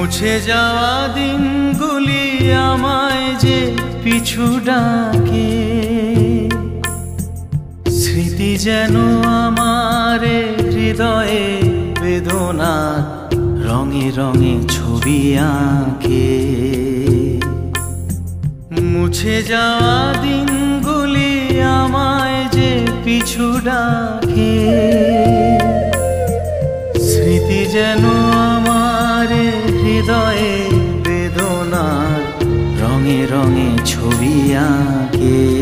মুছে যাওয়া দিনগুলি আমায় যে পিছু ডাকে, স্মৃতি যেন আমার হৃদয়ে বেদনা রঙে রঙে ছবি আঁকে। মুছে যাওয়া দিনগুলি আমায় যে পিছু ডাকে, স্মৃতি যেন আমার হৃদয়ে বেদনা রঙে রঙে ছবি আঁকে।